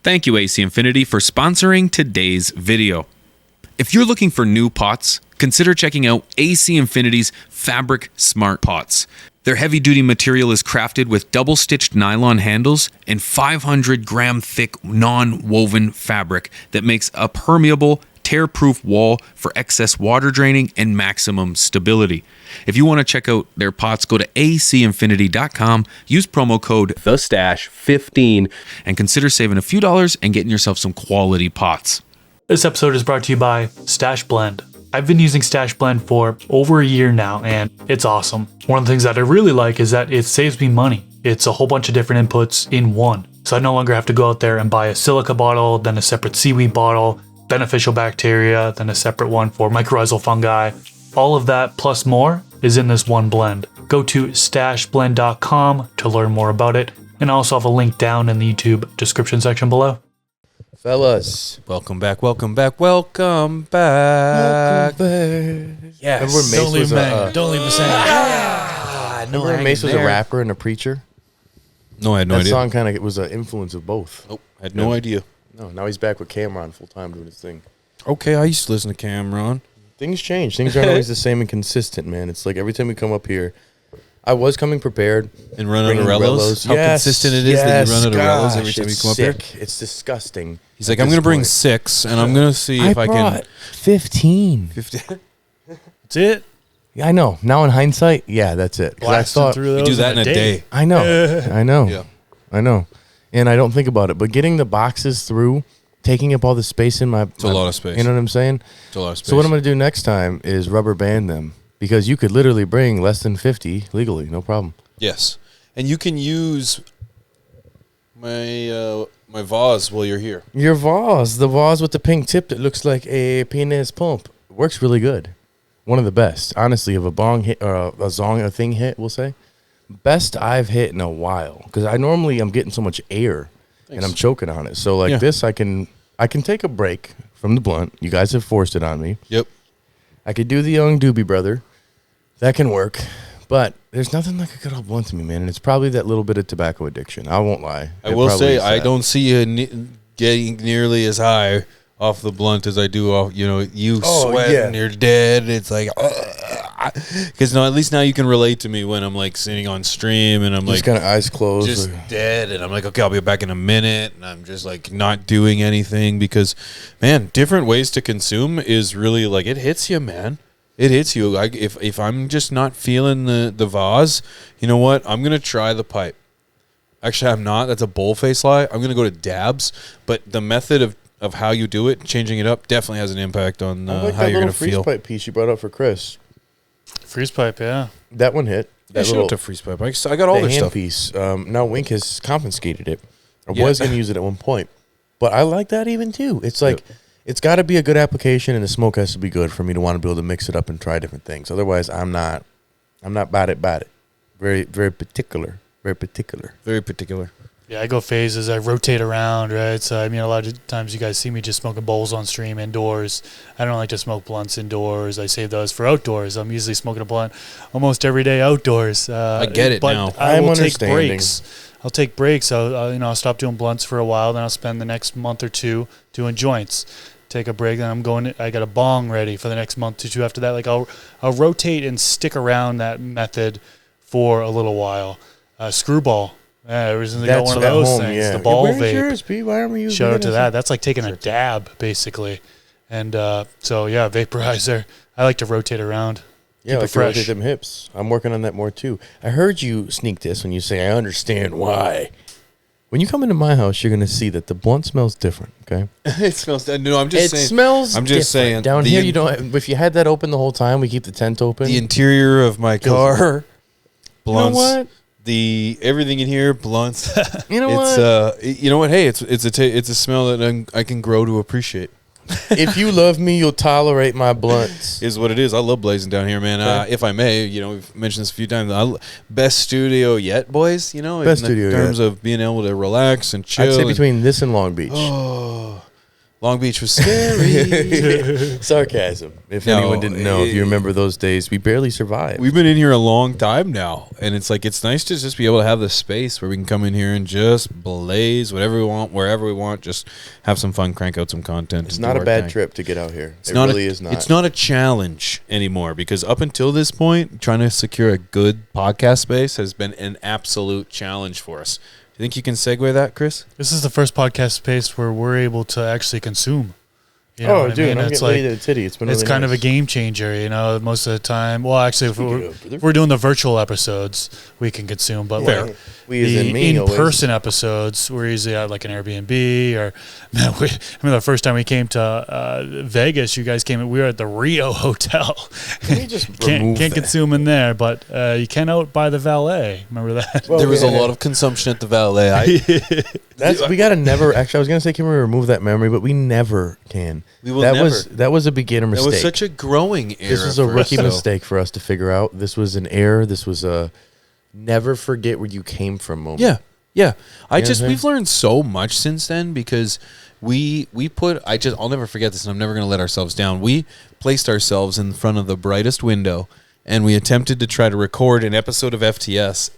Thank you, AC Infinity, for sponsoring today's video. If you're looking for new pots, consider checking out AC Infinity's Fabric Smart Pots. Their heavy-duty material is crafted with double-stitched nylon handles and 500-gram thick non-woven fabric that makes a permeable, tear-proof wall for excess water draining and maximum stability. If you want to check out their pots, go to acinfinity.com, use promo code THESTASH15, and consider saving a few dollars and getting yourself some quality pots. This episode is brought to you by Stash Blend. I've been using Stash Blend for over a year now, and it's awesome. One of the things that I really like is that it saves me money. It's a whole bunch of different inputs in one. So I no longer have to go out there and buy a silica bottle, then a separate seaweed bottle, beneficial bacteria, then a separate one for mycorrhizal fungi. All of that plus more is in this one blend. Go to stashblend.com to learn more about it, and I also have a link down in the YouTube description section below. Fellas, Welcome back, welcome back, welcome back. Yes. Remember when Mace was Don't leave me saying. remember when Mace was a rapper and a preacher? No, I had no That idea. song kind of was an influence of both. Nope, I had no idea. No, now he's back with Cameron full time doing his thing. Okay, I used to listen to Cameron. Things change. Things aren't always the same and consistent, man. It's like every time we come up here, I was coming prepared. And run out of bringing Rellos? How consistent it is that you run out of Rellos every time you come up here? It's disgusting. He's like, I'm going to bring 6, and I'm going to see if I can... 15. 15. That's it. Yeah, I know. Now in hindsight, yeah, that's it. 'Cause I Blasting thought, through You those do that in a day. I know. I know. Yeah. I know. And I don't think about it. But getting the boxes through, taking up all the space in my... It's a lot of space. You know what I'm saying? It's a lot of space. So what I'm going to do next time is rubber band them. Because you could literally bring less than 50 legally. No problem. Yes. And you can use my my vase while you're here. Your vase. The vase with the pink tip that looks like a penis pump. Works really good. One of the best. Honestly, of a bong hit or a zong, a thing hit, we'll say. Best I've hit in a while. Because I'm getting so much air. And I'm choking on it. So like this, I can take a break from the blunt. You guys have forced it on me. Yep. I could do the young Doobie Brother. That can work. But there's nothing like a good old blunt to me, man. And it's probably that little bit of tobacco addiction. I won't lie. I will say, I don't see you getting nearly as high off the blunt as I do off, you sweat and you're dead. It's like, because at least now you can relate to me when I'm like sitting on stream and I'm just kind of eyes closed. Just dead. And I'm like, okay, I'll be back in a minute. And I'm just like not doing anything because, man, different ways to consume is really like, it hits you, man. It hits you. If I'm just not feeling the vase, you know what? I'm going to try the pipe. Actually, I'm not. That's a bullface lie. I'm going to go to dabs. But the method of how you do it, changing it up, definitely has an impact on how you're going to feel. Freeze pipe piece you brought up for Chris. Freeze pipe, yeah. That one hit. That shout out to freeze pipe. I got all their hand stuff. Piece. Now Wink has confiscated it. I was going to use it at one point. But I like that even too. It's like... Yep. It's got to be a good application, and the smoke has to be good for me to want to be able to mix it up and try different things. Otherwise, I'm not bad at it. Very, very particular. Very particular. Very particular. Yeah, I go phases. I rotate around, right? So, a lot of times you guys see me just smoking bowls on stream indoors. I don't like to smoke blunts indoors. I save those for outdoors. I'm usually smoking a blunt almost every day outdoors. I get it now. I will take breaks. I'll take breaks. I'll stop doing blunts for a while. Then I'll spend the next month or two doing joints. Take a break, then I got a bong ready for the next month or two after that. Like I'll rotate and stick around that method for a little while. Screwball. Yeah, I recently got one of those things. Yeah. The ball vape. Yours, P? Why aren't we using Shout out to that. That's like taking a dab, basically. And vaporizer. I like to rotate around. Yeah, like to rotate them hips. I'm working on that more too. I heard you sneak this when you say, I understand why. When you come into my house, you're going to see that the blunt smells different, okay? It smells... No, I'm just saying... It smells I'm just saying... Down here, you don't... If you had that open the whole time, we keep the tent open. The interior of my car, blunts. You know what? Everything in here, blunts. You know what? You know what? Hey, it's a smell that I can grow to appreciate. If you love me, you'll tolerate my blunts. Is what it is. I love blazing down here, man. Okay. If I may, we've mentioned this a few times. Best studio yet, boys. Best studio in terms of being able to relax and chill. I'd say between this and Long Beach. Oh, Long Beach was scary. Sarcasm. If No, anyone didn't know, if you remember those days, we barely survived. We've been in here a long time now, and it's like it's nice to just be able to have this space where we can come in here and just blaze whatever we want, wherever we want, just have some fun, crank out some content. It's and not do a our bad thing. trip to get out here. It Not really a, is not. It's not a challenge anymore because up until this point, trying to secure a good podcast space has been an absolute challenge for us. Do you think you can segue that, Chris? This is the first podcast space where we're able to actually consume. You know Oh, what I dude, mean? I'm It's getting ready to titty. It's been it's really kind of a nice. game changer, you know, most of the time. Well, actually, if Speaking of, we're doing the virtual episodes, we can consume, but Yeah. like We as the in me, always. in-person episodes, we're usually at like an Airbnb or, man, I remember the first time we came to Vegas, you guys came, we were at the Rio Hotel. Can we just Can't remove that? consume in there, but you can out by the valet. Remember that? Well, There was a yeah. lot of consumption at the valet. We gotta never. Actually, I was gonna say, can we remove that memory? But we never can. We will that never. that was a beginner That mistake. was such a growing era. This was a for rookie us, so- mistake for us to figure out. This was an error. This was a never forget where you came from moment. Yeah, yeah. what I'm We've learned so much since then because I'll never forget this, and I'm never going to let ourselves down. We placed ourselves in front of the brightest window, and we attempted to try to record an episode of FTS,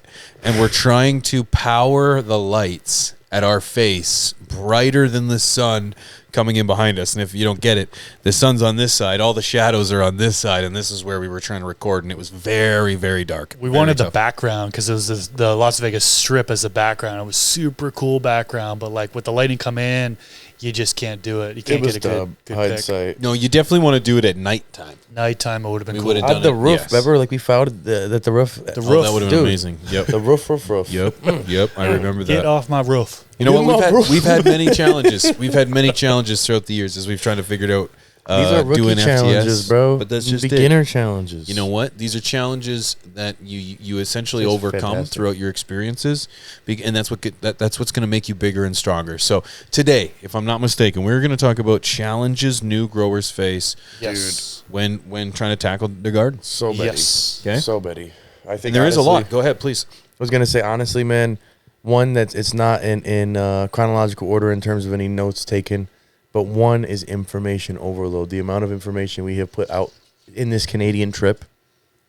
and we're trying to power the lights at our face brighter than the sun coming in behind us. And if you don't get it, the sun's on this side, all the shadows are on this side, and this is where we were trying to record, and it was very, very dark. We Very wanted the tough. background because it was the Las Vegas Strip as a background. It was super cool background, but like with the lighting come in, you just can't do it. You it can't was get a dumb. good pick. Hindsight. No, you definitely want to do it at nighttime. Nighttime, it would have been We cool. would've On done the it, roof, yes. remember? Like we found the roof. The Oh, roof. that would have Dude. been amazing. Yep. The roof. Yep. I remember that. Get off my roof. You know Get what? my roof. We've had many challenges. We've had many challenges throughout the years as we've tried to figure out These are rookie doing challenges, FTS, bro. But that's just beginner it. challenges. You know what? These are challenges that you essentially Just overcome fantastic. throughout your experiences, and that's what's going to make you bigger and stronger. So today, if I'm not mistaken, we're going to talk about challenges new growers face Yes. when trying to tackle the garden. So many. Yes. Okay. So many. I think And there is a honestly- lot. Go ahead, please. I was gonna say honestly, man. One that's it's not in chronological order in terms of any notes taken, but one is information overload. The amount of information we have put out in this Canadian trip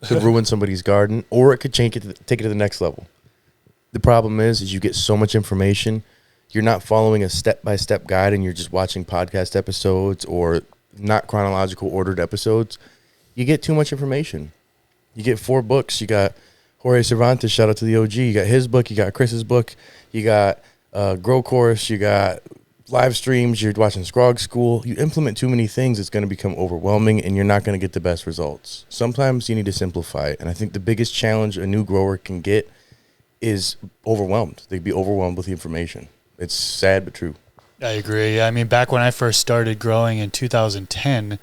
could ruin somebody's garden, or it could take it to the next level. The problem is you get so much information, you're not following a step-by-step guide, and you're just watching podcast episodes or not chronological ordered episodes. You get too much information. You get 4 books. You got Jorge Cervantes, shout out to the OG. You got his book. You got Chris's book. You got Grow Course. You got live streams. You're watching Scrog School. You implement too many things, it's going to become overwhelming, and you're not going to get the best results. Sometimes you need to simplify it. And I think the biggest challenge a new grower can get is overwhelmed. They'd be overwhelmed with the information. It's sad but true. I agree. I mean, back when I first started growing in 2010,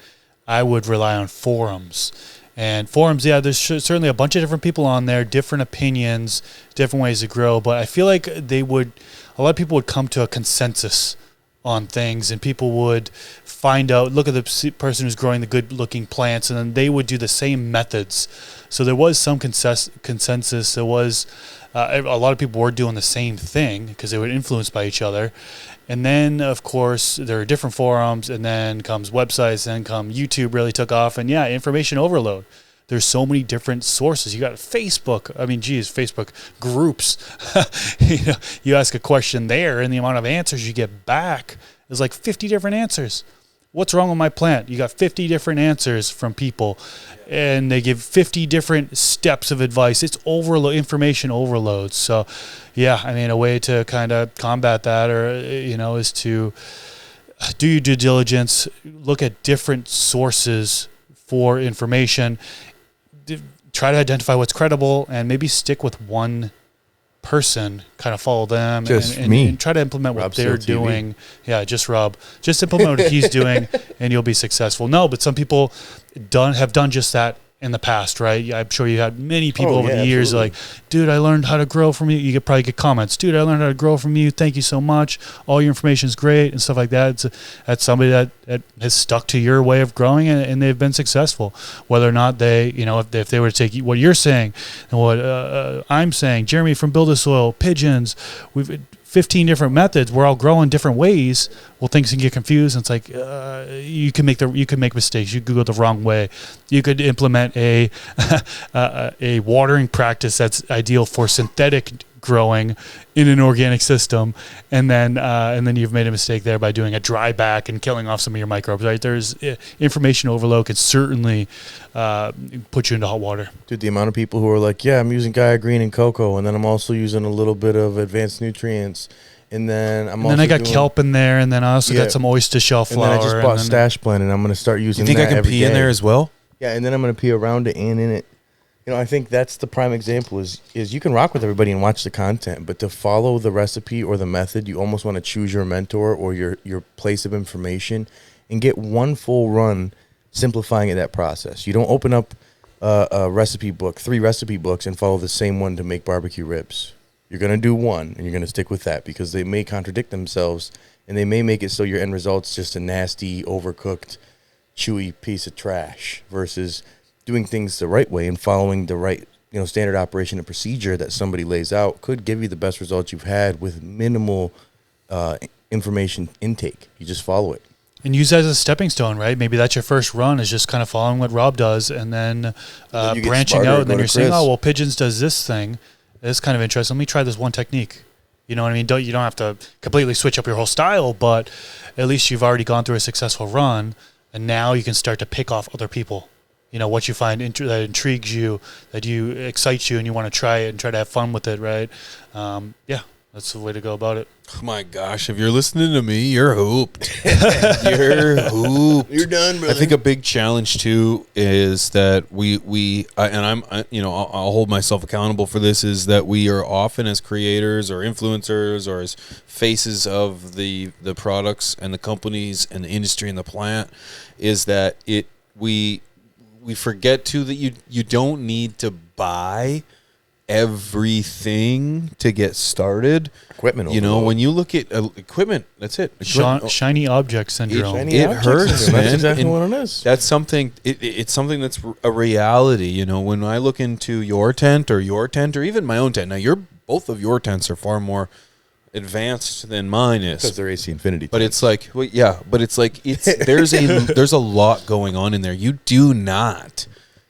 I would rely on forums. And forums, yeah, there's certainly a bunch of different people on there, different opinions, different ways to grow. But I feel like a lot of people would come to a consensus on things, and people would find out, look at the person who's growing the good-looking plants, and then they would do the same methods. So there was some consensus. There was a lot of people were doing the same thing because they were influenced by each other. And then, of course, there are different forums, and then comes websites, and then YouTube really took off. And yeah, information overload. There's so many different sources. You got Facebook. I mean, geez, Facebook groups. You ask a question there, and the amount of answers you get back is like 50 different answers. What's wrong with my plant? You got 50 different answers from people, and they give 50 different steps of advice. It's information overload. So, yeah, I mean, a way to kind of combat that, is to do your due diligence, look at different sources for information, try to identify what's credible, and maybe stick with one person, kind of follow them, Just and me. try to implement what Rob they're CLtv. doing. Yeah, just Rob. Just implement what he's doing, and you'll be successful. No, but some people have done just that in the past, right? I'm sure you had many people over the years like, dude, I learned how to grow from you. You could probably get comments, dude, I learned how to grow from you. Thank you so much. All your information is great and stuff like that. That's somebody that has stuck to your way of growing, and they've been successful. Whether or not they, if they were to take what you're saying and what I'm saying, Jeremy from Build a Soil, Pigeons, 15 different methods. We're all growing different ways. Well, things can get confused. And it's like you can make mistakes. You could go the wrong way. You could implement a a watering practice that's ideal for synthetic growing in an organic system, and then you've made a mistake there by doing a dry back and killing off some of your microbes. Right? There's information overload could certainly put you into hot water. Dude, the amount of people who are like, yeah, I'm using Gaia Green and cocoa, and then I'm also using a little bit of advanced nutrients, and then I got kelp in there, and then I also got some oyster shell flour. And then I just bought Stash Blend, and I'm going to start using. You think that I can pee in there as well? Yeah, and then I'm going to pee around it and in it. You know, I think that's the prime example is you can rock with everybody and watch the content, but to follow the recipe or the method, you almost want to choose your mentor or your place of information and get one full run simplifying that process. You don't open up a recipe book, 3 recipe books, and follow the same one to make barbecue ribs. You're going to do one, and you're going to stick with that because they may contradict themselves, and they may make it so your end result's just a nasty, overcooked, chewy piece of trash versus doing things the right way and following the right, standard operation and procedure that somebody lays out could give you the best results you've had with minimal information intake. You just follow it. And use that as a stepping stone, right? Maybe that's your first run is just kind of following what Rob does and then branching out. And then you're saying, oh, well, Pigeons does this thing. It's kind of interesting. Let me try this one technique. You know what I mean? You don't have to completely switch up your whole style, but at least you've already gone through a successful run, and now you can start to pick off other people. What you find that intrigues you, that excites you, and you want to try it and try to have fun with it, right? That's the way to go about it. Oh my gosh, if you're listening to me, you're hooped. You're hooped. You're done, brother. I think a big challenge too is that I'll hold myself accountable for this, is that we are often as creators or influencers or as faces of the products and the companies and the industry and the plant, is that we forget too that you don't need to buy everything to get started. Equipment, when you look at equipment, that's it. Shiny object syndrome. It hurts, man. That's exactly what it is. That's something. It's something that's a reality. When I look into your tent or even my own tent. Now, both of your tents are far more advanced than mine is because they're AC Infinity. But it's like, there's a lot going on in there. You do not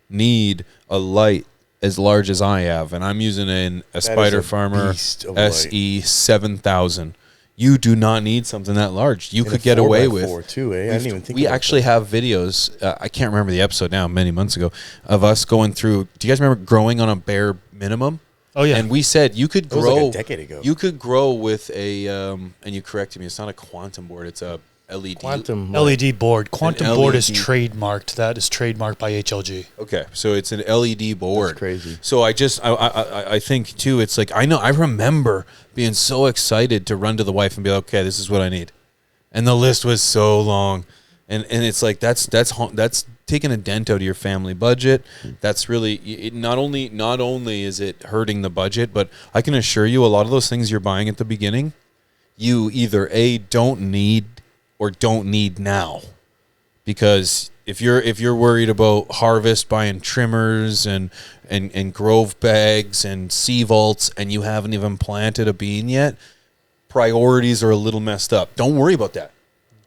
need a light as large as I have, and I'm using a Spider Farmer SE 7000. You do not need something that large. You could get away with 4x4 too, eh? I didn't even think we actually have videos. I can't remember the episode now, many months ago, of us going through. Do you guys remember growing on a bare minimum? Oh yeah. And we said you could grow. It was like a decade ago. You could grow with a, and you corrected me. It's not a quantum board. It's a LED LED board. Quantum board is trademarked. That is trademarked by HLG. Okay, so it's an LED board. That's crazy. So I think too. It's like I remember being so excited to run to the wife and be like, okay, this is what I need, and the list was so long, and it's like that's taking a dent out of your family budget. That's really not only is it hurting the budget, but I can assure you a lot of those things you're buying at the beginning, you either don't need or don't need now, because if you're worried about harvest, buying trimmers and grove bags and sea vaults, and you haven't even planted a bean yet, priorities are a little messed up. Don't worry about that.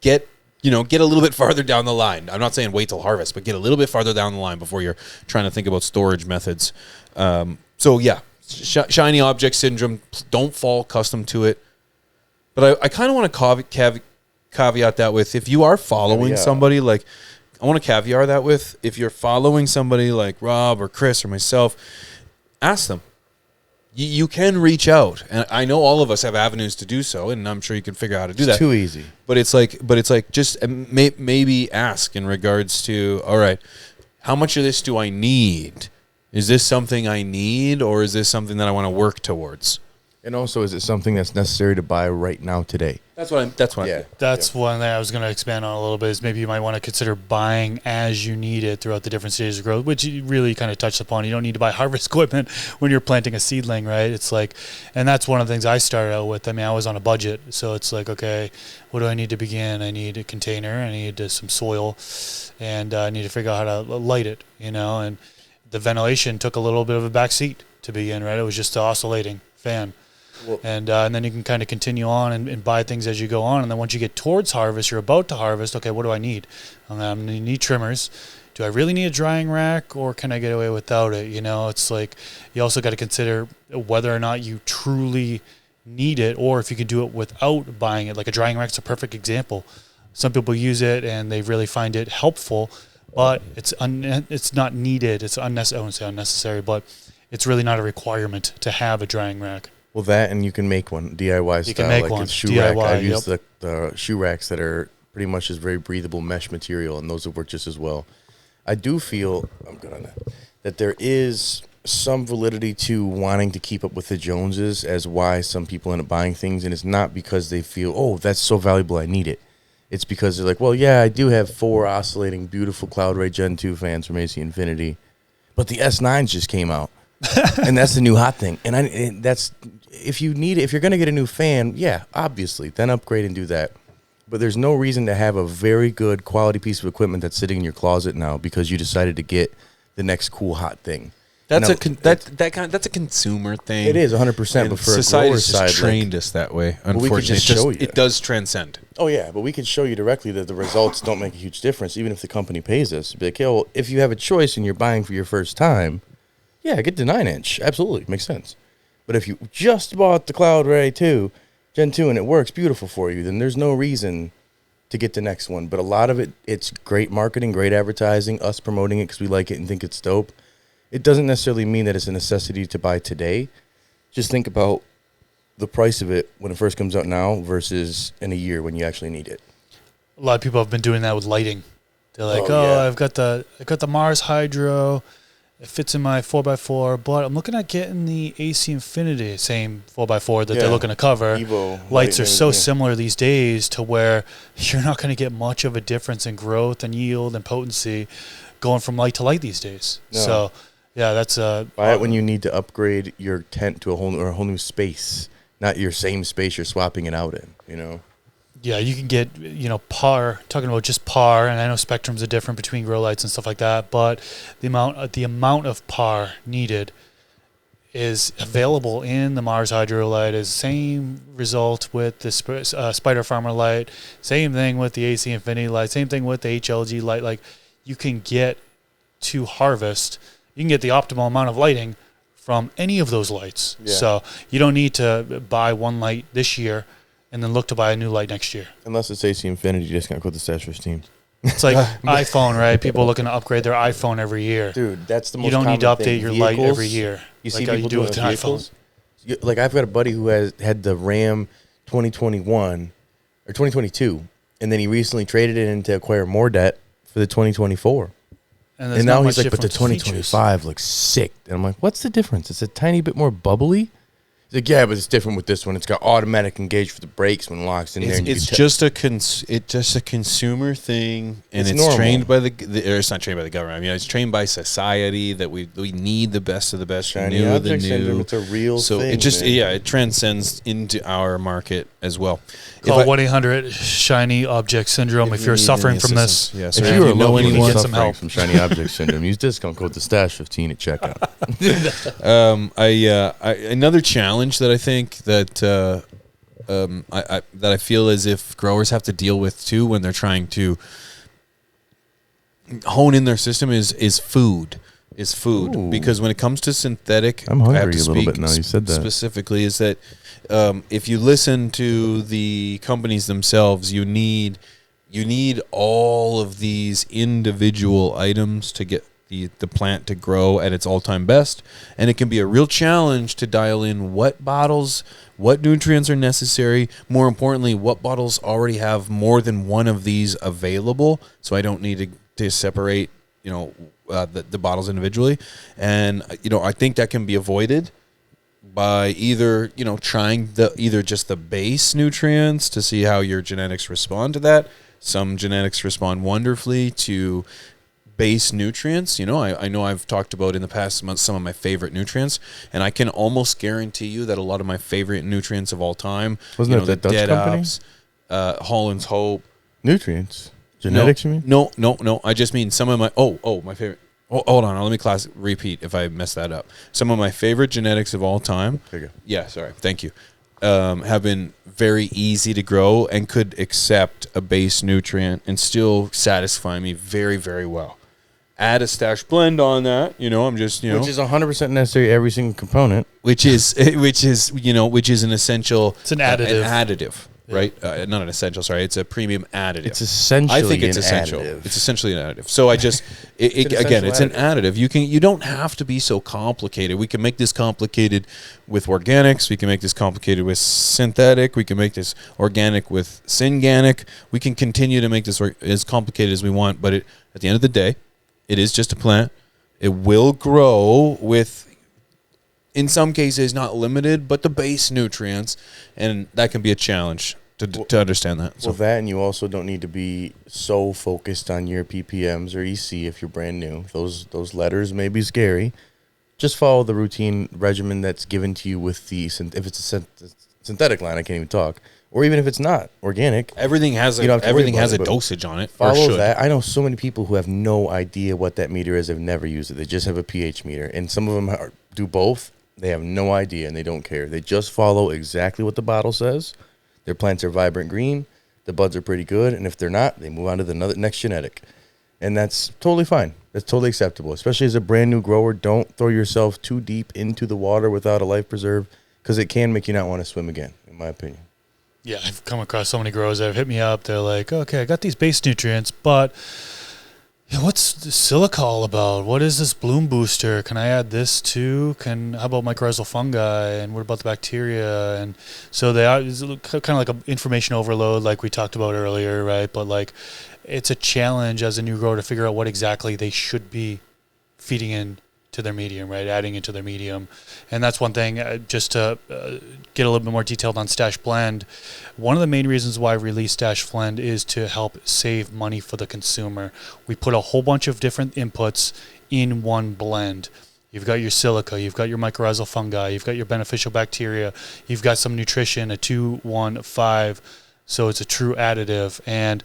Get a little bit farther down the line. I'm not saying wait till harvest, but get a little bit farther down the line before you're trying to think about storage methods. Shiny object syndrome. Don't fall accustomed to it. But I kind of want to caveat that with, if you are following somebody like, I want to caveat that with, if you're following somebody like Rob or Chris or myself, ask them. You can reach out, and I know all of us have avenues to do so, and I'm sure you can figure out how to do that. It's too easy. But it's like just maybe ask in regards to, all right, how much of this do I need? Is this something I need, or is this something that I want to work towards? And also, is it something that's necessary to buy right now today? That's one that I was going to expand on a little bit, is maybe you might want to consider buying as you need it throughout the different stages of growth, which you really kind of touched upon. You don't need to buy harvest equipment when you're planting a seedling, right? It's like, and that's one of the things I started out with. I mean, I was on a budget, so it's like, okay, what do I need to begin? I need a container, I need some soil, and I need to figure out how to light it, and the ventilation took a little bit of a back seat to begin, right? It was just the oscillating fan. and then you can kind of continue on and buy things as you go on. And then once you get towards harvest, you're about to harvest. Okay, what do I need? I'm going to need trimmers. Do I really need a drying rack, or can I get away without it? You know, it's like you also got to consider whether or not you truly need it, or if you can do it without buying it. Like a drying rack's a perfect example. Some people use it and they really find it helpful, but it's not needed. It's unnecessary. I wouldn't say unnecessary, but it's really not a requirement to have a drying rack. Well, that, and you can make one DIY style. You can make like one a shoe DIY. rack. I've used the shoe racks that are pretty much just very breathable mesh material, and those have worked just as well. I do feel, I'm good on that there is some validity to wanting to keep up with the Joneses as why some people end up buying things, and it's not because they feel, oh, that's so valuable, I need it. It's because they're like, well, yeah, I do have 4 oscillating, beautiful Cloud Ray Gen 2 fans from AC Infinity, but the S9s just came out, and that's the new hot thing. And that's, if you need it, if you're going to get a new fan, yeah, obviously, then upgrade and do that. But there's no reason to have a very good quality piece of equipment that's sitting in your closet now because you decided to get the next cool hot thing. That's now, that's a consumer thing. It is 100%, but for society a grower has side, trained us that way. we could Unfortunately, just show you. it does transcend. Oh yeah, but we could show you directly that the results don't make a huge difference, even if the company pays us. Be like, well, if you have a choice and you're buying for your first time, yeah, get the 9-inch. Absolutely, makes sense. But if you just bought the Cloud Ray 2, Gen 2, and it works beautiful for you, then there's no reason to get the next one. But a lot of it, it's great marketing, great advertising, us promoting it because we like it and think it's dope. It doesn't necessarily mean that it's a necessity to buy today. Just think about the price of it when it first comes out now versus in a year when you actually need it. A lot of people have been doing that with lighting. They're like, yeah. I've got the Mars Hydro. It fits in my 4x4, but I'm looking at getting the AC Infinity, same 4x4 that they're looking to cover. Evo, Lights are so similar these days to where you're not going to get much of a difference in growth and yield and potency going from light to light these days. No. So, yeah, that's buy it when you need to upgrade your tent to a whole new space, not your same space you're swapping it out in, you know? Yeah, you can get, par, talking about just par, and I know spectrums are different between grow lights and stuff like that, but the amount of par needed is available in the Mars Hydro light. Is same result with the Spider Farmer light, same thing with the AC Infinity light, same thing with the HLG light. Like, you can get to harvest, you can get the optimal amount of lighting from any of those lights. Yeah. So you don't need to buy one light this year and then look to buy a new light next year. Unless it's AC Infinity, you just got to go to the Stash 15. It's like iPhone, right? People looking to upgrade their iPhone every year. Dude, that's the most You don't need to update your vehicles, light every year. You see like how people you do with an iPhone. Like, I've got a buddy who had the Ram 2021 or 2022, and then he recently traded it in to acquire more debt for the 2024. And now he's like, but the 2025 looks sick. And I'm like, what's the difference? It's a tiny bit more bubbly. He's like, yeah, but it's different with this one. It's got automatic engage for the brakes when it locks in there. And it's just a consumer thing, and it's trained by it's not trained by the government. I mean, it's trained by society that we need the best of the best. Shiny object syndrome. It's a real thing. It just it transcends into our market as well. Call 1-800-SHINY object syndrome if you're suffering from this. Yes, if you know anyone suffering from shiny object syndrome, use discount code the Stash 15 at checkout. Another challenge that I think that I feel as if growers have to deal with too when they're trying to hone in their system is food. Ooh. Because when it comes to synthetic, I'm hungry I have to a little bit now. You said that specifically is that if you listen to the companies themselves, you need all of these individual items to get the plant to grow at its all-time best, and it can be a real challenge to dial in what bottles, what nutrients are necessary, more importantly, what bottles already have more than one of these available, so I don't need to separate the bottles individually. And I think that can be avoided by either trying just the base nutrients to see how your genetics respond to that. Some genetics respond wonderfully to base nutrients. I know I've talked about in the past some of my favorite nutrients, and I can almost guarantee you that a lot of my favorite nutrients of all time, wasn't it the Dutch Dead company? Ops, Holland's Hope. Nutrients? Genetics, you mean? No. I just mean some of my my favorite. Oh, hold on, let me repeat if I mess that up. Some of my favorite genetics of all time. There you go. Yeah, sorry. Thank you. Have been very easy to grow and could accept a base nutrient and still satisfy me very, very well. Add a stash blend on that, I'm just, Which is 100% necessary, every single component. which is an essential. It's an additive. An additive, right? Not an essential. Sorry, it's a premium additive. It's essentially I think it's an essential. additive. It's essentially an additive. So I just, again, it's an additive. You don't have to be so complicated. We can make this complicated with organics. We can make this complicated with synthetic. We can make this organic with synganic. We can continue to make this as complicated as we want. But at the end of the day, it is just a plant. It will grow with, in some cases, not limited, but the base nutrients, and that can be a challenge to understand that. Well, that, and you also don't need to be so focused on your ppms or EC if you're brand new. Those letters may be scary. Just follow the routine regimen that's given to you with the, if it's a synthetic line, I can't even talk, or even if it's not organic. Everything has a dosage on it. Follow that. I know so many people who have no idea what that meter is. They've never used it. They just have a pH meter, and some of them do both. They have no idea, and they don't care. They just follow exactly what the bottle says. Their plants are vibrant green. The buds are pretty good, and if they're not, they move on to the next genetic. And that's totally fine. That's totally acceptable, especially as a brand new grower. Don't throw yourself too deep into the water without a life preserve, because it can make you not want to swim again, in my opinion. Yeah, I've come across so many growers that have hit me up. They're like, okay, I got these base nutrients, but what's the silica all about? What is this bloom booster? Can I add this too? How about mycorrhizal fungi? And what about the bacteria? And so they are kind of like an information overload, like we talked about earlier, right? But like, it's a challenge as a new grower to figure out what exactly they should be feeding in to their medium, right? Adding into their medium. And that's one thing, just to get a little bit more detailed on Stash Blend. One of the main reasons why I released Stash Blend is to help save money for the consumer. We put a whole bunch of different inputs in one blend. You've got your silica, you've got your mycorrhizal fungi, you've got your beneficial bacteria, you've got some nutrition, a 2-1-5. So it's a true additive, and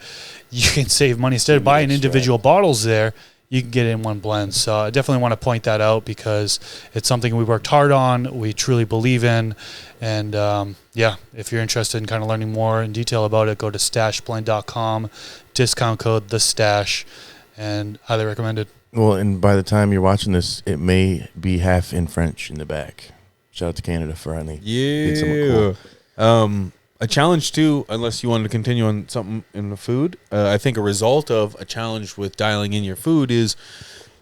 you can save money. Instead of buying individual bottles there, you can get it in one blend. So I definitely want to point that out because it's something we worked hard on, we truly believe in. And if you're interested in kind of learning more in detail about it, go to stashblend.com, discount code TheStash, and highly recommended. Well, and by the time you're watching this, it may be half in French in the back. Shout out to Canada for finally. Yeah. Cool. A challenge too, unless you wanted to continue on something in the food. I think a result of a challenge with dialing in your food is,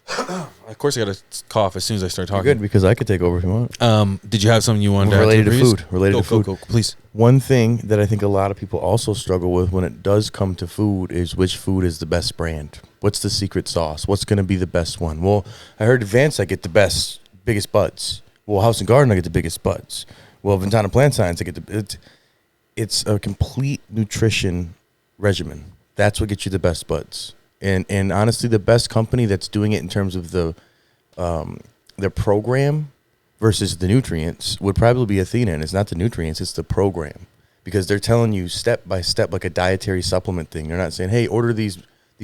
of course, I got to cough as soon as I start talking. You're good, because I could take over if you want. Did you have something you wanted related to to food? Related to food, go, please. One thing that I think a lot of people also struggle with when it does come to food is which food is the best brand. What's the secret sauce? What's going to be the best one? Well, I heard Advanced, I get the biggest buds. Well, House and Garden, I get the biggest buds. Well, Ventana Plant Science, I get it's a complete nutrition regimen. That's what gets you the best buds. And honestly, the best company that's doing it in terms of the program versus the nutrients would probably be Athena. And it's not the nutrients, it's the program. Because they're telling you step by step, like a dietary supplement thing. They're not saying, hey, order these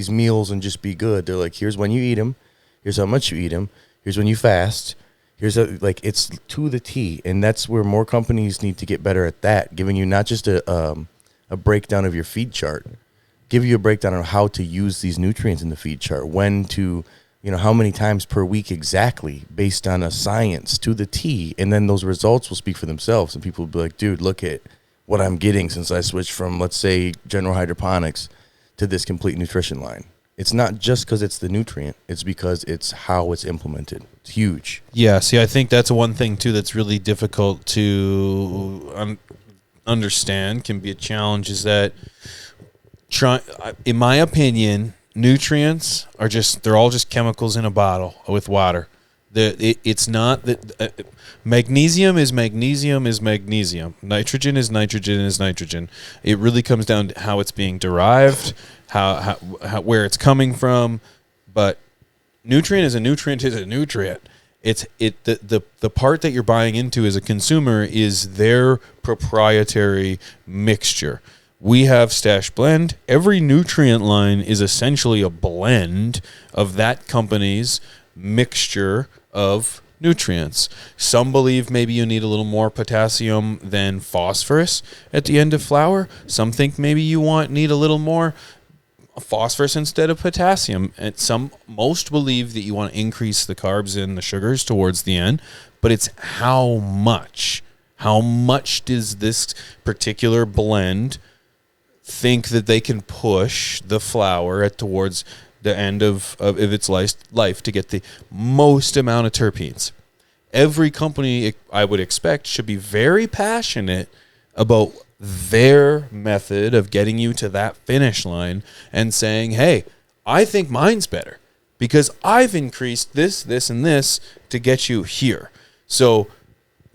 meals and just be good. They're like, here's when you eat them. Here's how much you eat them. Here's when you fast. It's to the T, and that's where more companies need to get better at that, giving you not just a breakdown of your feed chart, give you a breakdown of how to use these nutrients in the feed chart, when to, how many times per week exactly, based on a science to the T, and then those results will speak for themselves, and people will be like, dude, look at what I'm getting since I switched from, let's say, general hydroponics to this complete nutrition line. It's not just because it's the nutrient. It's because it's how it's implemented. It's huge. Yeah, see, I think that's one thing, too, that's really difficult to understand, can be a challenge, is that, in my opinion, nutrients are they're all just chemicals in a bottle with water. It's not that magnesium is magnesium is magnesium. Nitrogen is nitrogen is nitrogen. It really comes down to how it's being derived, how where it's coming from. But nutrient is a nutrient is a nutrient. The part that you're buying into as a consumer is their proprietary mixture. We have Stash Blend. Every nutrient line is essentially a blend of that company's mixture of nutrients. Some believe maybe you need a little more potassium than phosphorus at the end of flower. Some think maybe you need a little more phosphorus instead of potassium. And most believe that you want to increase the carbs and the sugars towards the end, but it's how much. How much does this particular blend think that they can push the flower towards the end of its life to get the most amount of terpenes? Every company, I would expect, should be very passionate about their method of getting you to that finish line and saying, hey, I think mine's better because I've increased this, and this to get you here. So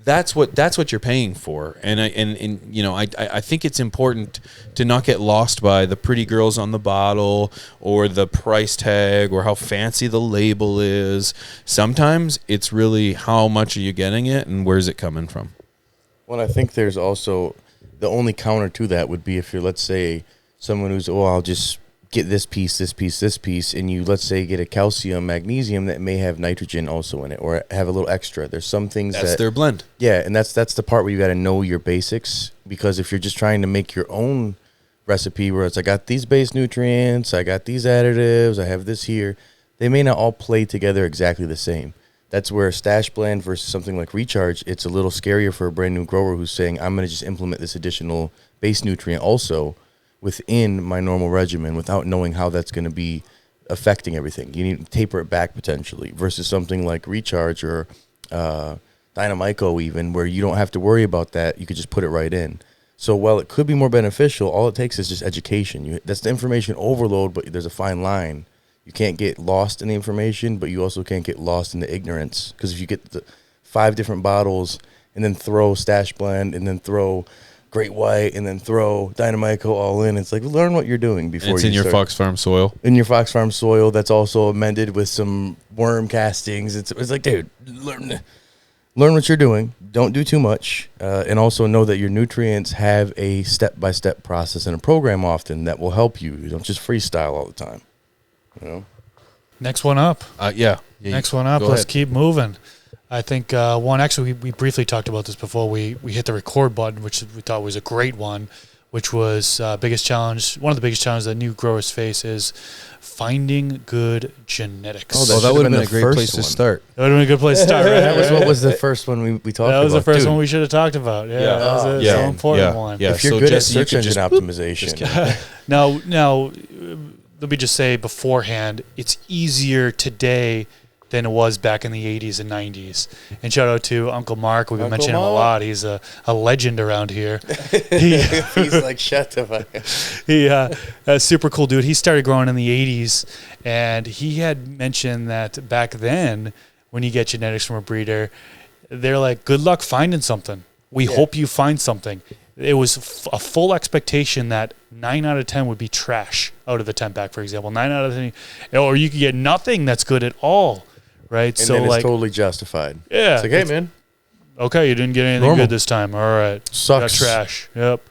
that's what you're paying for. And I think it's important to not get lost by the pretty girls on the bottle or the price tag or how fancy the label is. Sometimes it's really how much are you getting it and where's it coming from? Well, I think there's also the only counter to that would be if you're, let's say, someone who's, I'll just get this piece, and you, let's say, get a calcium, magnesium that may have nitrogen also in it or have a little extra. There's some things that's their blend. Yeah, and that's the part where you got to know your basics, because if you're just trying to make your own recipe where it's, I got these base nutrients, I got these additives, I have this here, they may not all play together exactly the same. That's where Stash Blend versus something like Recharge, it's a little scarier for a brand new grower who's saying, I'm going to just implement this additional base nutrient also within my normal regimen without knowing how that's going to be affecting everything. You need to taper it back potentially versus something like Recharge or Dynamico even, where you don't have to worry about that. You could just put it right in. So while it could be more beneficial, all it takes is just education. That's the information overload, but there's a fine line. You can't get lost in the information, but you also can't get lost in the ignorance. Because if you get the 5 different bottles and then throw Stash Blend and then throw Great White and then throw Dynamico all in, it's like, learn what you're doing before it's in your Fox Farm soil. In your Fox Farm soil that's also amended with some worm castings. It's like, dude, learn what you're doing. Don't do too much. And also know that your nutrients have a step-by-step process and a program often that will help you. You don't just freestyle all the time. You know? Next one up. Yeah. Next one up. Let's keep moving. I think actually we briefly talked about this before we hit the record button, which we thought was a great one, which was one of the biggest challenges that new growers face is finding good genetics. That would have been a great place to start. That would have been a good place to start, right? That was what was the first one we talked about. That was the first one we should have talked about. Yeah, that was so important one. Yeah. If you're good at search engine optimization. Now, let me just say beforehand, it's easier today than it was back in the 80s and 90s. And shout out to Uncle Mark. We've been mentioning him a lot. He's a legend around here. He's like, shut the fuck up. He a super cool dude. He started growing in the 80s, and he had mentioned that back then, when you get genetics from a breeder, they're like, good luck finding something. We hope you find something. It was a full expectation that 9 out of 10 would be trash out of the 10 pack, for example. 9 out of 10, or you could get nothing that's good at all. Right, and then it's totally justified. Yeah, it's like, hey, man, okay, you didn't get anything good this time. All right, sucks. Got trash. Yep.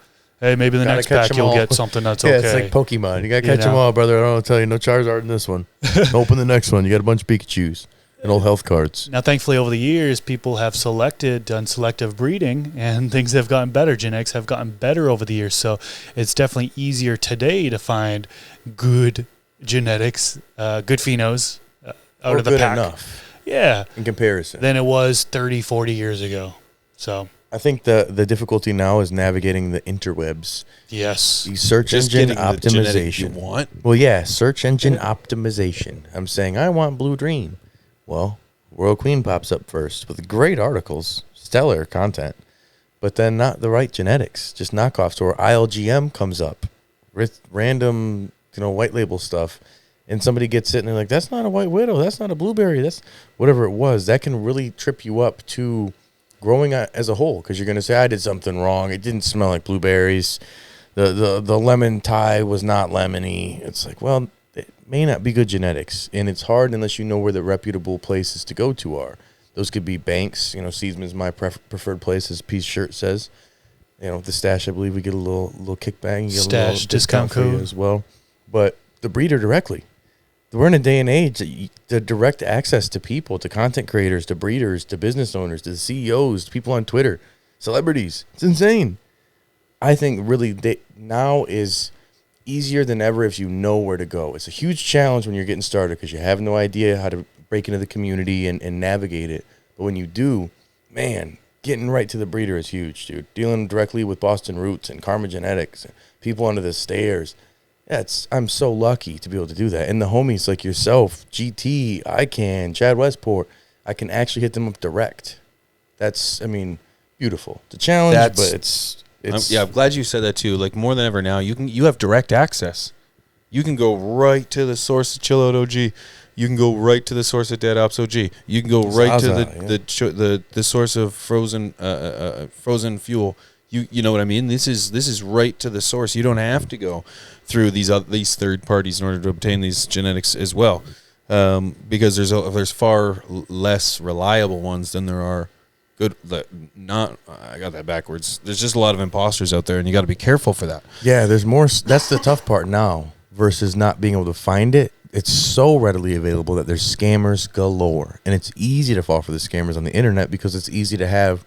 Hey, maybe the next pack you'll get something that's okay. Yeah, it's like Pokemon. You gotta catch them all, brother. I don't tell you, no Charizard in this one. Open the next one. You got a bunch of Pikachus and old health cards. Now, thankfully, over the years, people have done selective breeding, and things have gotten better. Genetics have gotten better over the years, so it's definitely easier today to find good genetics, good phenos. Out of the pack. Enough. Yeah. In comparison. Than it was 30, 40 years ago. So I think the difficulty now is navigating the interwebs. Yes. The search engine optimization. You want? Well, yeah, search engine optimization. I'm saying I want Blue Dream. Well, Royal Queen pops up first with great articles, stellar content, but then not the right genetics, just knockoffs. Or ILGM comes up with random, white label stuff. And somebody gets it and they're like, that's not a white widow. That's not a blueberry. That's whatever it was. That can really trip you up to growing as a whole, because you're going to say, I did something wrong. It didn't smell like blueberries. The lemon tie was not lemony. It's like, well, it may not be good genetics. And it's hard unless you know where the reputable places to go to are. Those could be banks. Seedsman's my preferred place, as Pete's shirt says. The Stash, I believe we get a little kickback. You get Stash a little discount code as well. But the breeder directly. we're in a day and age that the direct access to people, to content creators, to breeders, to business owners, to CEOs, to people on Twitter, celebrities. It's insane. I think really now is easier than ever if you know where to go. It's a huge challenge when you're getting started because you have no idea how to break into the community and navigate it. But when you do, man, getting right to the breeder is huge, dude. Dealing directly with Boston Roots and Karma Genetics, and people under the stairs. I'm so lucky to be able to do that. And the homies like yourself, GT, ICANN, Chad Westport, I can actually hit them up direct. That's, I mean, beautiful. It's a challenge, but it's I'm glad you said that too. Like more than ever now, you have direct access. You can go right to the source of Chill Out OG. You can go right to the source of Dead Ops OG. You can go right to the source of frozen fuel. You know what I mean? This is right to the source. You don't have to go through these third parties in order to obtain these genetics as well, because there's far less reliable ones than there are good. I got that backwards. There's just a lot of imposters out there, and you got to be careful for that. Yeah, there's more. That's the tough part now versus not being able to find it. It's so readily available that there's scammers galore, and it's easy to fall for the scammers on the internet because it's easy to have,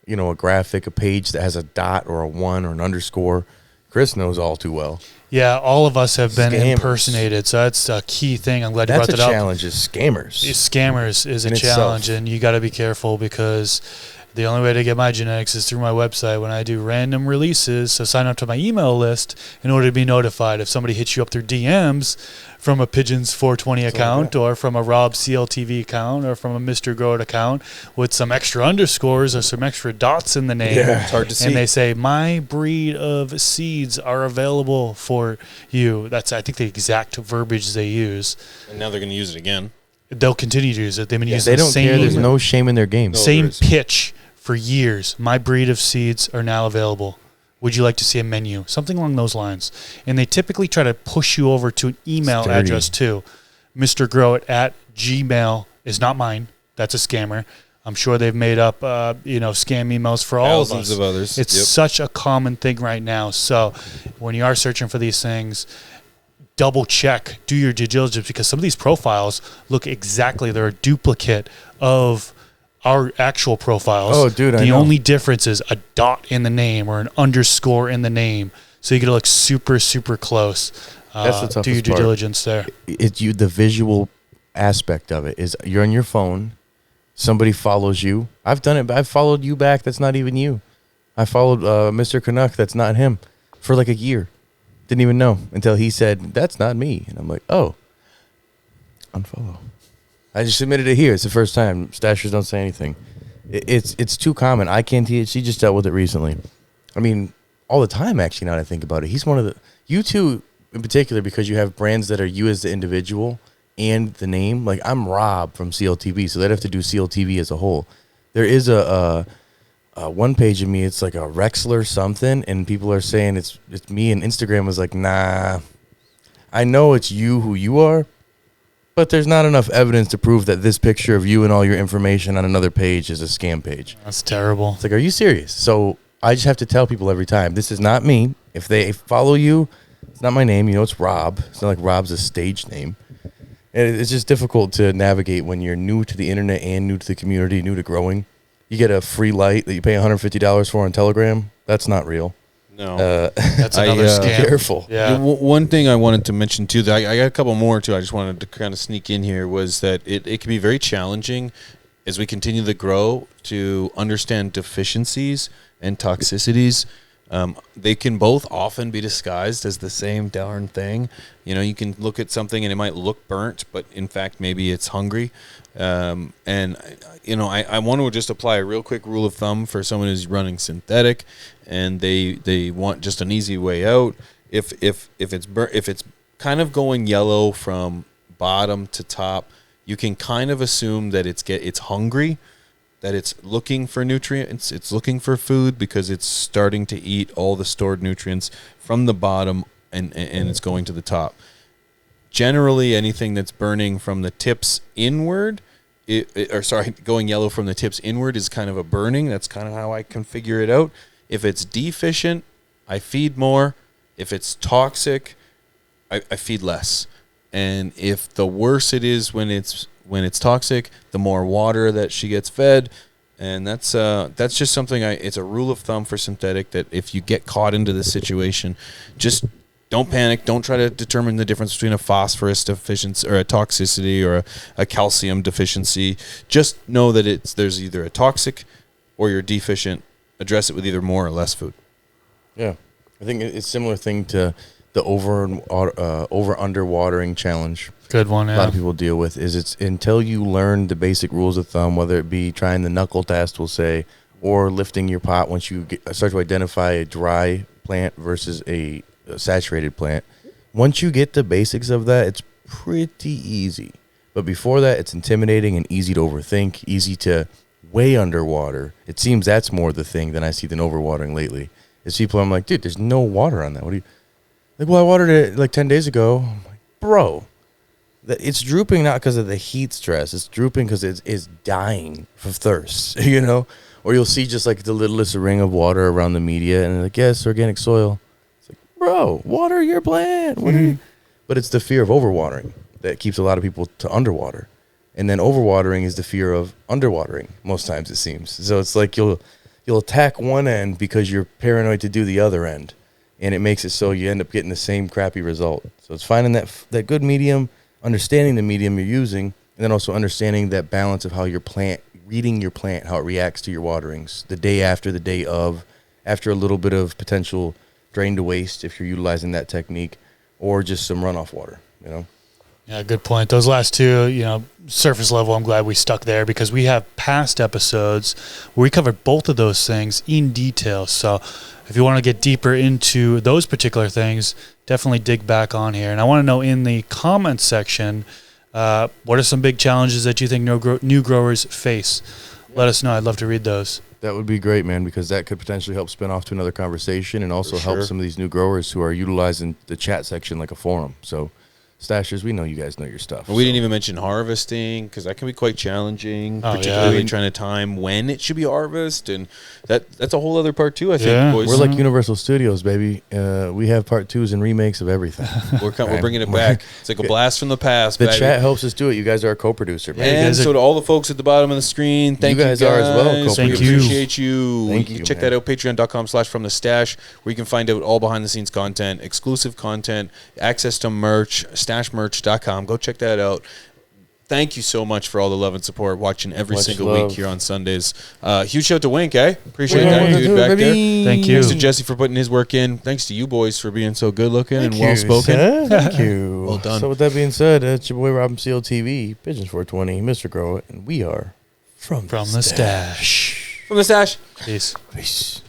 a graphic, a page that has a dot or a 1 or an underscore. Chris knows all too well. Yeah, all of us have been Scammers. impersonated, so that's a key thing. I'm glad you brought that up. That's a challenge, is scammers. Scammers is a challenge, and you got to be careful because the only way to get my genetics is through my website when I do random releases. So sign up to my email list in order to be notified if somebody hits you up through DMs from a Pigeons 420 account or from a Rob CLtv account or from a Mr. Grow account with some extra underscores or some extra dots in the name. Yeah, it's hard to see. And they say, my breed of seeds are available for you. That's, I think, the exact verbiage they use. And now they're going to use it again. They'll continue to use it. They've been using They the don't same care. There's no shame in their game. same pitch for years. My breed of seeds are now available. Would you like to see a menu? Something along those lines. And they typically try to push you over to an email address too. Mr. Grow at Gmail is not mine. That's a scammer. I'm sure they've made up, scam emails for all of us. Thousands of others. It's such a common thing right now. So when you are searching for these things, double check, do your due diligence, because some of these profiles look exactly, they're a duplicate of our actual profiles. Oh, dude, I know. The only difference is a dot in the name or an underscore in the name. So you got to look super, super close. That's the toughest do your due part. diligence there. The visual aspect of it is you're on your phone. Somebody follows you. I've done it. I've followed you back. That's not even you. I followed Mr. Canuck. That's not him for like a year. Didn't even know until he said, that's not me. And I'm like, oh, unfollow. I just submitted it here. It's the first time. Stashers don't say anything. It's too common. ICANN THC just dealt with it recently. I mean, all the time, actually, now that I think about it. He's one of the... You two, in particular, because you have brands that are you as the individual and the name. Like, I'm Rob from CLtv, so they'd have to do CLtv as a whole. There is a one page of me, it's like a Rexler something, and people are saying it's me, and Instagram was like, nah, I know it's you who you are, but there's not enough evidence to prove that this picture of you and all your information on another page is a scam page. That's terrible. It's like, are you serious? So I just have to tell people every time, this is not me. If they follow you, it's not my name. It's Rob. It's not like Rob's a stage name. And it's just difficult to navigate when you're new to the internet and new to the community, new to growing. You get a free light that you pay $150 for on Telegram. That's not real. No. That's another scam. Careful. Yeah. One thing I wanted to mention too, that I got a couple more too. I just wanted to kind of sneak in here, was that it can be very challenging as we continue to grow to understand deficiencies and toxicities. They can both often be disguised as the same darn thing. You can look at something and it might look burnt, but in fact maybe it's hungry. I want to just apply a real quick rule of thumb for someone who's running synthetic and they want just an easy way out. If it's kind of going yellow from bottom to top, you can kind of assume that it's hungry, that it's looking for nutrients, it's looking for food, because it's starting to eat all the stored nutrients from the bottom and it's going to the top. Generally, anything that's burning from the tips inward, going yellow from the tips inward is kind of a burning. That's kind of how I can figure it out. If it's deficient, I feed more. If it's toxic, I feed less. And if the worse it is when it's toxic, the more water that she gets fed. And that's just something it's a rule of thumb for synthetic, that if you get caught into this situation, just don't panic. Don't try to determine the difference between a phosphorus deficiency or a toxicity or a calcium deficiency. Just know that there's either a toxic or you're deficient. Address it with either more or less food. Yeah, I think it's a similar thing to the over underwatering challenge. Good one. A lot of people deal with is it's until you learn the basic rules of thumb, whether it be trying the knuckle test, we'll say, or lifting your pot once you start to identify a dry plant versus a saturated plant. Once you get the basics of that, it's pretty easy. But before that, it's intimidating and easy to overthink, easy to way underwater. It seems that's more the thing than I see than overwatering lately. Is people, I'm like, dude, there's no water on that. What do you like? Well, I watered it like 10 days ago. I'm like, bro, it's drooping not because of the heat stress. It's drooping because it's dying of thirst, you know? Or you'll see just like the littlest ring of water around the media, and they're like, yes, organic soil. It's like, bro, water your plant. What are you? But it's the fear of overwatering that keeps a lot of people to underwater. And then overwatering is the fear of underwatering most times, it seems. So it's like you'll attack one end because you're paranoid to do the other end. And it makes it so you end up getting the same crappy result. So it's finding that good medium, understanding the medium you're using, and then also understanding that balance of how your plant, reading your plant, how it reacts to your waterings, the day after, the day of, after a little bit of potential drain to waste if you're utilizing that technique, or just some runoff water, you know? Yeah, good point. Those last two, surface level, I'm glad we stuck there because we have past episodes where we covered both of those things in detail. So if you want to get deeper into those particular things, definitely dig back on here. And I want to know in the comments section, what are some big challenges that you think new growers face? Let us know. I'd love to read those. That would be great, man, because that could potentially help spin off to another conversation and also help some of these new growers who are utilizing the chat section like a forum. So Stashers, we know you guys know your stuff. We didn't even mention harvesting because that can be quite challenging, particularly trying to time when it should be harvest, and that's a whole other part too. I think boys. We're like Universal Studios, baby. We have part 2s and remakes of everything. We're bringing it back. It's like a blast from the past. The chat helps us do it. You guys are a co-producer, man. And so to all the folks at the bottom of the screen, thank you guys. Are as well. Thank we you. Appreciate you. Thank You you. can check that out, patreon.com/fromthestash, where you can find out all behind the scenes content, exclusive content, access to merch, stashmerch.com. Go check that out. Thank you so much for all the love and support watching every single week here on Sundays. Huge shout out to Wink, Appreciate that dude back there. Thank you. Thanks to Jesse for putting his work in. Thanks to you boys for being so good looking and well spoken. Thank you. Well done. So with that being said, it's your boy Rob from CLtv, Pigeons 420, Mr. Grow It, and we are from From the stash. From the stash. Peace. Peace.